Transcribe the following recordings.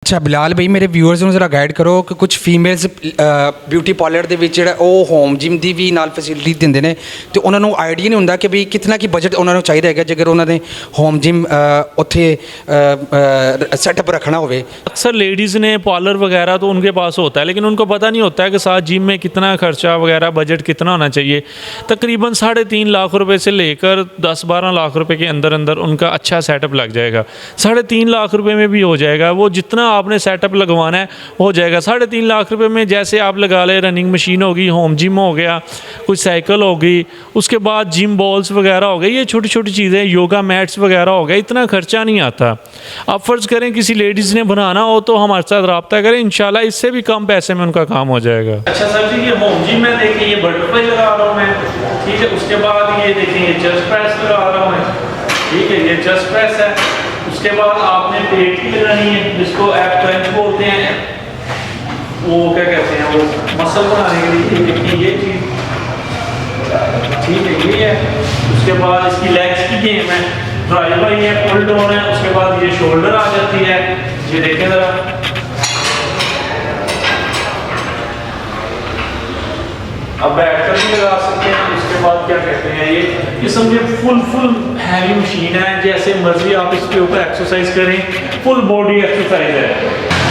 अच्छा बिलाल भाई मेरे व्यूअर्स ਨੂੰ ਜ਼ਰਾ ਗਾਈਡ ਕਰੋ ਕਿ ਕੁਝ ਫੀਮੇਲਸ ਬਿਊਟੀ ਪਾਰਲਰ ਦੇ ਵਿੱਚ ਜਿਹੜਾ ਉਹ ਹੋਮ ਜਿਮ ਦੀ ਵੀ ਨਾਲ ਫੈਸਿਲਿਟੀ ਦਿੰਦੇ ਨੇ ਤੇ ਉਹਨਾਂ ਨੂੰ ਆਈਡੀਆ ਨਹੀਂ ਹੁੰਦਾ ਕਿ ਵੀ ਕਿੰਨਾ ਕੀ ਬਜਟ ਉਹਨਾਂ ਨੂੰ ਚਾਹੀਦਾ ਹੈਗਾ ਜੇਕਰ ਉਹਨਾਂ ਨੇ ਹੋਮ ਜਿਮ ਉੱਥੇ सेटअप रखना होवे। अक्सर लेडीज़ ने पार्लर वगैरह तो उनके पास होता है, लेकिन उनको पता नहीं होता है कि साथ जिम में कितना खर्चा वगैरह बजट कितना होना चाहिए। तकरीबन 3.5 लाख रुपए से लेकर 10-12 लाख रुपए के अंदर अंदर उनका अच्छा सेटअप लग जाएगा। 3.5 लाख रुपए में भी हो जाएगा, वो जितना आपने सेटअप लगवाना है हो जाएगा। 3.5 लाख रुपए में जैसे आप लगा ले रनिंग मशीन होगी, होम जिम हो गया, कुछ साइकिल होगी, उसके बाद जिम बॉल्स वगैरह हो गई, ये छोटी छोटी चीज़ें, योगा मैट्स वगैरह हो गए, इतना खर्चा नहीं आता। आप फ़र्ज़ करें किसी लेडीज़ ने बनाना हो तो हमारे साथ रब्ता करें, इंशाल्लाह इससे भी कम पैसे में उनका काम हो जाएगा। अच्छा सर जी, ये होम जिम में देखिए ये बटरफ्लाई लगा रहा हूँ मैं, ठीक है। उसके बाद ये देखिए ये चेस्ट प्रेस लगा रहा हूँ मैं, ठीक है, ये चेस्ट प्रेस है। उसके बाद आपने पेट की लगानी है, जिसको एप क्रंच बोलते हैं, वो क्या कहते हैं, वो मसल बनाने के लिए देखिए ये चीज़, ठीक है, ये है। उसके बाद इसकी लेग्स की गेम है, ड्राई बाई है, पुल डाउन है। उसके बाद ये शोल्डर आ जाती है, ये देखें ज़रा, अब बैठ कर भी लगा सकते हैं। उसके बाद क्या कहते हैं, ये समझे फुल हैवी मशीन है, जैसे मर्जी आप इसके ऊपर एक्सरसाइज करें, फुल बॉडी एक्सरसाइज है।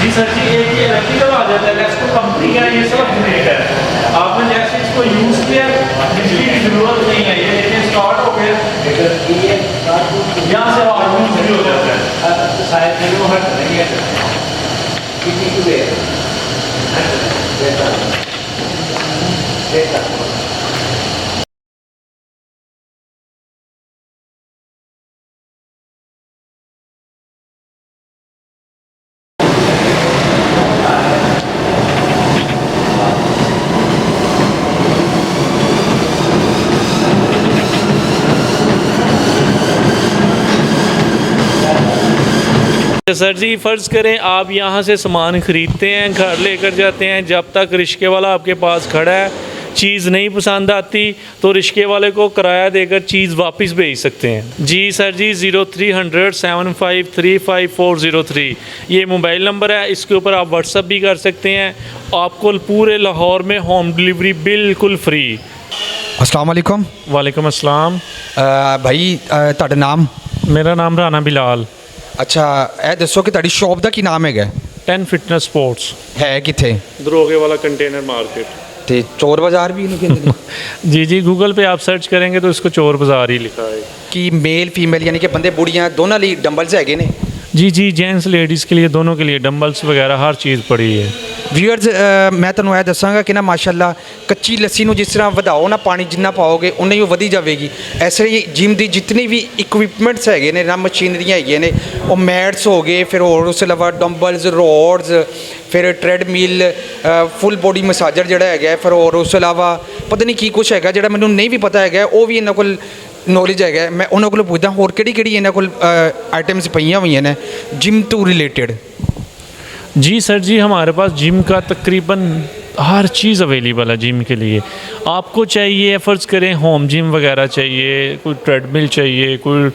जी सर जी, एक ये इलेक्ट्रिकल आ जाता है, इसको कंपनी का ये सब जनरेट है। आपने जैसे इसको यूज़ किया, बिजली की ज़रूरत नहीं है। ये देखिए स्टार्ट हो गया, यहाँ से ऑटोमेटिक शुरू हो जाता है। सर जी फ़र्ज़ करें आप यहाँ से सामान ख़रीदते हैं, घर लेकर जाते हैं, जब तक रिश्के वाला आपके पास खड़ा है, चीज़ नहीं पसंद आती तो रिश्के वाले को किराया देकर चीज़ वापस भेज सकते हैं। जी सर जी, 0300 7535403 ये मोबाइल नंबर है, इसके ऊपर आप व्हाट्सअप भी कर सकते हैं। आपको पूरे लाहौर में होम डिलीवरी बिल्कुल फ्री। अस्सलाम वालेकुम। वालेकुम अस्सलाम। भाई ਤੁਹਾਡਾ ਨਾਮ? मेरा नाम राना बिलाल। ਅੱਛਾ ਇਹ ਦੱਸੋ ਕਿ ਤੁਹਾਡੀ ਸ਼ੌਪ ਦਾ ਕੀ ਨਾਮ ਹੈਗਾ? 10 ਫਿਟਨੈਸ ਸਪੋਰਟਸ। ਹੈ ਕਿੱਥੇ? दरोगे वाला कंटेनर मार्केट। ਤੇ ਚੋਰ ਬਾਜ਼ਾਰ ਵੀ ਇਹਨੂੰ ਕਹਿੰਦੇ ਨੇ? जी जी, गूगल पे आप सर्च करेंगे तो इसको चोर बाज़ार ही लिखा है। ਕਿ ਮੇਲ ਫੀਮੇਲ ਯਾਨੀ ਕਿ ਬੰਦੇ ਬੁੜੀਆਂ ਦੋਨਾਂ ਲਈ ਡੰਬਲਸ ਹੈਗੇ ਨੇ? जी जी, जेंट्स लेडीज़ के लिए दोनों के लिए डंबल्स वगैरह हर चीज़ पड़ी है। ਵੀਅਰਸ ਮੈਂ ਤੁਹਾਨੂੰ ਇਹ ਦੱਸਾਂਗਾ ਕਿ ਨਾ ਮਾਸ਼ਾਅੱਲਾ ਕੱਚੀ ਲੱਸੀ ਨੂੰ ਜਿਸ ਤਰ੍ਹਾਂ ਵਧਾਓ ਨਾ ਪਾਣੀ ਜਿੰਨਾ ਪਾਓਗੇ ਉਨਾ ਹੀ ਉਹ ਵਧੀ ਜਾਵੇਗੀ। ਐਸੇ ਹੀ ਜਿਮ ਦੀ ਜਿਤਨੀ ਵੀ ਇਕਵਿਪਮੈਂਟਸ ਹੈਗੇ ਨੇ ਨਾ, ਮਸ਼ੀਨਰੀਆਂ ਹੈਗੀਆਂ ਨੇ, ਉਹ ਮੈਟਸ ਹੋ ਗਏ, ਫਿਰ ਹੋਰ ਉਸ ਤੋਂ ਇਲਾਵਾ ਡੰਬਲਸ, ਰੋਡਸ, ਫਿਰ ਟ੍ਰੈਡਮਿਲ, ਫੁੱਲ ਬੋਡੀ ਮਸਾਜਰ ਜਿਹੜਾ ਹੈਗਾ, ਫਿਰ ਹੋਰ ਉਸ ਤੋਂ ਇਲਾਵਾ ਪਤਾ ਨਹੀਂ ਕੀ ਕੁਛ ਹੈਗਾ ਜਿਹੜਾ ਮੈਨੂੰ ਨਹੀਂ ਵੀ ਪਤਾ ਹੈਗਾ, ਉਹ ਵੀ ਇਹਨਾਂ ਕੋਲ नॉलेज है। मैं उन्होंने को पूछता होर किहड़ी इन्होंने को आइटम्स पईयां हुई ने जिम टू रिलेटेड? जी सर जी, हमारे पास जिम का तकरीबन हर चीज़ अवेलेबल है जिम के लिए। आपको चाहिए फ़र्ज़ करें होम जिम वगैरह चाहिए, कोई ट्रेडमिल चाहिए, कोई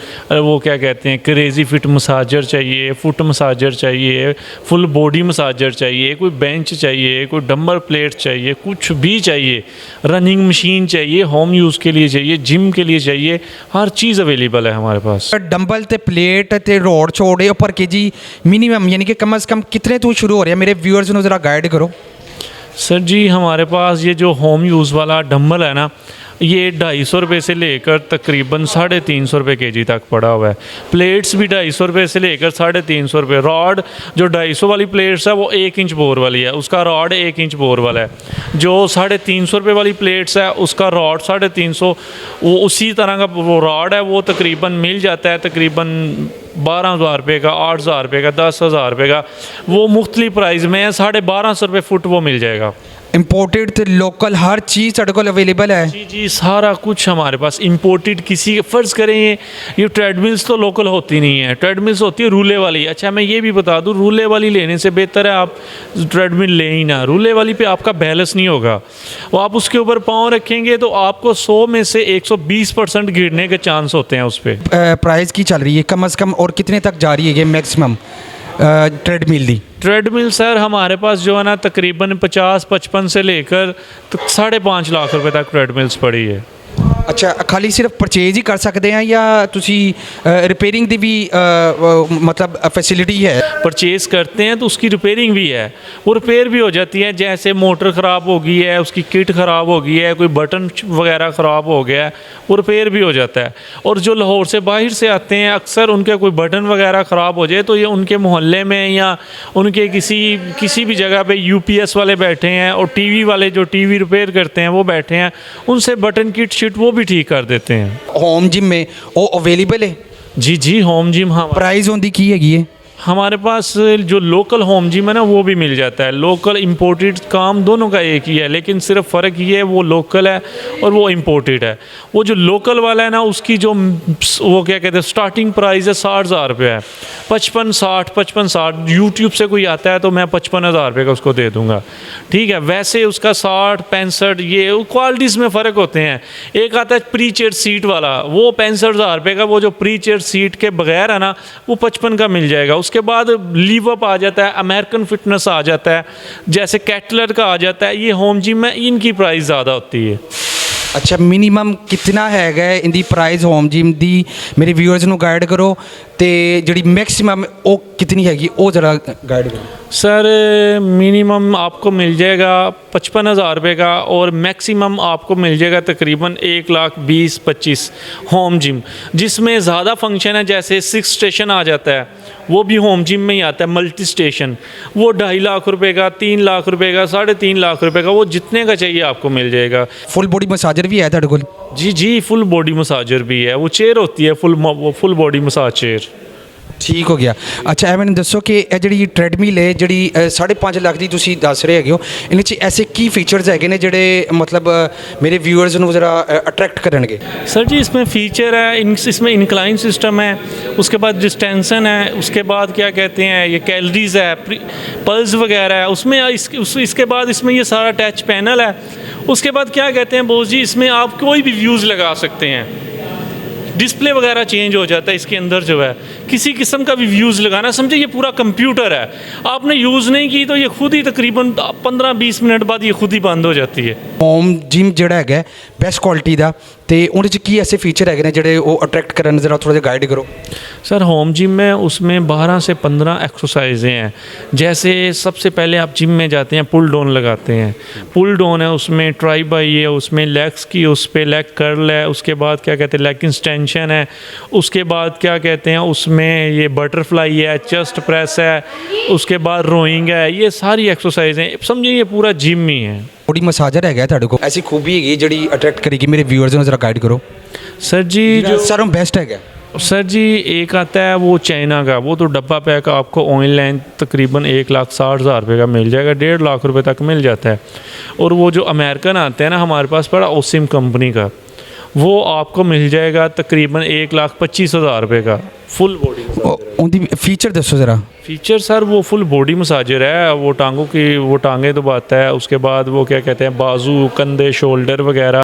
वो क्या कहते हैं क्रेज़ी फिट मसाजर चाहिए, फुट मसाजर चाहिए, फुल बॉडी मसाजर चाहिए, कोई बेंच चाहिए, कोई डंबल प्लेट चाहिए, कुछ भी चाहिए, रनिंग मशीन चाहिए, होम यूज़ के लिए चाहिए, जिम के लिए चाहिए, हर चीज़ अवेलेबल है हमारे पास। डंबल ते प्लेट ते रोड छोड़े पर के जी मिनिमम यानी कि कम से कम कितने तो शुरू हो रहे हैं? मेरे व्यूअर्स को ज़रा गाइड करो। सर जी, हमारे पास ये जो होम यूज़ वाला डंबल है ना, ये 250 रुपये से लेकर तकरीबन 350 रुपये kg तक पड़ा हुआ है। प्लेट्स भी 250 रुपये से लेकर 350 रुपये। रॉड जो 250 वाली प्लेट्स है वो 1 इंच बोर वाली है, उसका रॉड 1 इंच बोर वाला है। जो 350 रुपये वाली प्लेट्स है उसका रॉड 350, वो उसी तरह का वो रॉड है, वो तकरीबन मिल जाता है तकरीबन 12,000 रुपये का, 8,000 रुपये का, 10,000 रुपये का, वो मुख्तलिफ प्राइस में है। 1250 रुपये फुट वो मिल जाएगा। इंपोर्टेड तो लोकल हर चीज़ साढ़े को अवेलेबल है? जी जी, सारा कुछ हमारे पास इंपोर्टेड। किसी फ़र्ज़ करें ये ट्रेडमिल्स तो लोकल होती नहीं है, ट्रेडमिल्स होती है रूले वाली। अच्छा मैं ये भी बता दूँ, रूले वाली लेने से बेहतर है आप ट्रेडमिल लें ही ना। रूले वाली पे आपका बैलेंस नहीं होगा, वो आप उसके ऊपर पाँव रखेंगे तो आपको 100 में से 120% गिरने के चांस होते हैं उस पर। प्राइस की चल रही है कम से कम और कितने तक जा रही है ये मैक्सिमम? ट्रेडमिल दी? ट्रेडमिल सर हमारे पास जो है ना तकरीबन 50-55 से लेकर 5.5 लाख रुपए तक ट्रेडमिल्स पड़ी है। ਅੱਛਾ, ਖਾਲੀ ਸਿਰਫ ਪਰਚੇਜ ਹੀ ਕਰ ਸਕਦੇ ਆ ਜਾਂ ਤੁਸੀਂ ਰਿਪੇਅਰਿੰਗ ਦੀ ਵੀ मतलब फैसिलिटी है? परचेज़ करते हैं तो उसकी रिपेयरिंग भी है, वो रिपेयर भी हो जाती है। जैसे मोटर ख़राब हो गई है, उसकी किट ख़राब हो गई है, कोई बटन वगैरह ख़राब हो गया है, वो रिपेयर भी हो जाता है। और जो लाहौर से बाहर से आते हैं अक्सर उनके कोई बटन वगैरह ख़राब हो जाए तो ये उनके मोहल्ले में या उनके किसी भी जगह पे UPS वाले बैठे हैं और TV वाले जो TV रिपेयर करते हैं वो बैठे हैं, उनसे बटन किट शिट वो भी ठीक कर देते हैं। होम जिम में वो अवेलेबल है? जी जी, होम जिम हाँ प्राइस होंदी की हैगी है? हमारे पास जो लोकल होम जिम है ना वो भी मिल जाता है। लोकल इंपोर्टेड काम दोनों का एक ही है, लेकिन सिर्फ फ़र्क ये है वो लोकल है और वो इंपोर्टेड है। वो जो लोकल वाला है ना उसकी जो वो क्या कहते हैं स्टार्टिंग प्राइस है 60,000 रुपये है। 55-60 यूट्यूब से कोई आता है तो मैं 55,000 रुपये का उसको दे दूँगा, ठीक है। वैसे उसका 60-65 ये क्वालिटीज़ में फ़र्क होते हैं। एक आता है प्री चेयर सीट वाला, वो 65,000 रुपये का, वो जो प्री चेयर सीट के बगैर है ना वो 55 का मिल जाएगा। उसके बाद लीव अप आ जाता है, अमेरिकन फिटनेस आ जाता है, जैसे कैटलर का आ जाता है। ये होम जिम में इनकी प्राइस ज़्यादा होती है। अच्छा, मिनिमम कितना हैगा इनकी प्राइस होम जिम दी? मेरे व्यूअर्स ਨੂੰ गाइड करो। तो जी मैक्सिमम वो कितनी हैगी वो जरा गाइड करो। सर मिनिमम आपको मिल जाएगा 55,000 रुपये का और मैक्सिमम आपको मिल जाएगा तकरीबन 1,20,25 होम जिम, जिसमें ज़्यादा फंक्शन है। जैसे 6 स्टेशन आ जाता है वो भी होम जिम में ही आता है, मल्टी स्टेशन, वो 2.5 लाख रुपए का, 3 लाख रुपए का, 3.5 लाख रुपए का, वो जितने का चाहिए आपको मिल जाएगा। फुल बॉडी मसाजर भी है तेरे को? जी जी, फुल बॉडी मसाजर भी है, वो चेयर होती है फुल बॉडी मसाज चेयर। ठीक हो गया। अच्छा, ਇਹ ਮੈਨੂੰ ਦੱਸੋ ਕਿ ਇਹ ਜਿਹੜੀ ਟ੍ਰੈਡਮਿਲ ਹੈ ਜਿਹੜੀ 5.5 ਲੱਖ ਦੀ ਤੁਸੀਂ ਦੱਸ ਰਹੇ ਹੈਗੇ ਹੋ, ਇਹਦੇ 'ਚ ਐਸੇ ਕੀ ਫੀਚਰਸ ਹੈਗੇ ਨੇ ਜਿਹੜੇ मतलब मेरे व्यूअर्स ਨੂੰ ज़रा अट्रैक्ट करनगे? सर जी इसमें फ़ीचर है, इसमें इंक्लाइन सिस्टम है, उसके बाद डिस्टेंसन है, उसके बाद क्या कहते हैं ये कैलोरीज़ है, पल्स वगैरह है उसमें। इसके बाद इसमें ये सारा टच पैनल है। उसके बाद क्या कहते हैं बोस जी, इसमें आप कोई भी व्यूज़ लगा सकते हैं, डिस्प्ले वगैरह चेंज हो जाता है इसके अंदर जो है, किसी किस्म का भी व्यूज़ लगाना, समझे ये पूरा कंप्यूटर है। आपने यूज़ नहीं की तो ये खुद ही तकरीबन 15-20 मिनट बाद ये खुद ही बंद हो जाती है। होम जिम ਜਿਹੜਾ ਹੈਗਾ बेस्ट क्वालिटी ਦਾ, तो ਉਹਦੇ 'ਚ ਕੀ ऐसे फीचर है ਜਿਹੜੇ ਉਹ अट्रैक्ट करन, ज़रा थोड़ा जिहा गाइड करो। सर होम जिम में उसमें 12 से 15 एक्सरसाइजें हैं। जैसे सबसे पहले आप जिम में जाते हैं पुल डाउन लगाते हैं, पुल डाउन है उसमें ट्राई बाई है, उसमें लेग्स की उस पर लेग कर्ल है, उसके बाद क्या कहते हैं लेग एक्सटेंशन है, उसके बाद क्या कहते हैं उसमें ये बटरफ्लाई है, चेस्ट प्रेस है, उसके बाद रोइंग है। ये सारी एक्सरसाइजें समझिए ये पूरा जिम ही है। बॉडी मसाजर है ਤੁਹਾਡੇ ਕੋਲ ऐसी खूबी है जी अट्रैक्ट करेगी मेरे व्यूअर्स ਨੂੰ, ज़रा गाइड करो। सर जी जो सारों बेस्ट है? सर जी एक आता है वो चाइना का, वो तो डब्बा पैक आपको ऑनलाइन तकरीबन 1,60,000 रुपये का मिल जाएगा, 1.5 लाख रुपए तक मिल जाता है। और वो जो अमेरिकन आते हैं ना हमारे पास बड़ा ओसिम कंपनी का, वो आपको मिल जाएगा तकरीबन 1,25,000 रुपये का फुल बॉडी। उनकी फीचर दसो ज़रा। फीचर सर वो फुल बॉडी मसाजर है, वो टांगों की वो टांगें दबाता है, उसके बाद वो क्या कहते हैं बाजू, कंधे, शोल्डर वगैरह